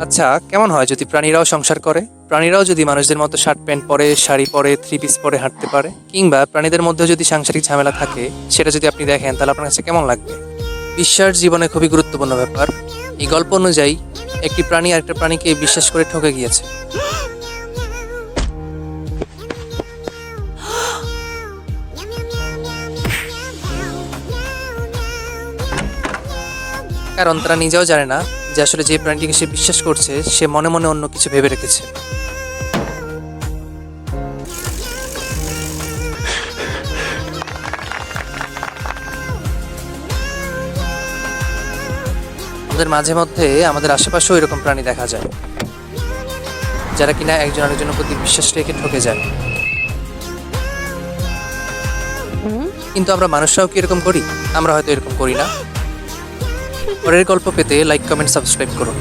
আচ্ছা, কেমন হয় যদি প্রাণীরাও সংসার করে? প্রাণীরাও যদি মানুষদের মতো শার্ট প্যান্ট পরে, শাড়ি পরে, থ্রি পিস পরে হাঁটতে পারে, কিংবা প্রাণীদের মধ্যে যদি সাংসারিক ঝামেলা থাকে, সেটা যদি আপনি দেখেন তাহলে আপনার কাছে কেমন লাগবে? বিশ্বাস জীবনে খুবই গুরুত্বপূর্ণ ব্যাপার। এই গল্প অনুযায়ী একটি প্রাণী আরেকটা প্রাণীকে বিশ্বাস করে ঠকে গিয়েছে, কারণ তারা নিজেও জানে না যে আসলে যে প্রাণীটিকে সে বিশ্বাস করছে সে মনে মনে অন্য কিছু ভেবে রেখেছে। আমাদের মাঝে মধ্যে আমাদের আশেপাশেও এরকম প্রাণী দেখা যায়, যারা কিনা একজন আরেকজনের প্রতি বিশ্বাস রেখে ঠকে যায়। কিন্তু আমরা মানুষরাও কি এরকম করি? আমরা হয়তো এরকম করি না। পরের গল্প পেতে লাইক, কমেন্ট, সাবস্ক্রাইব করুন।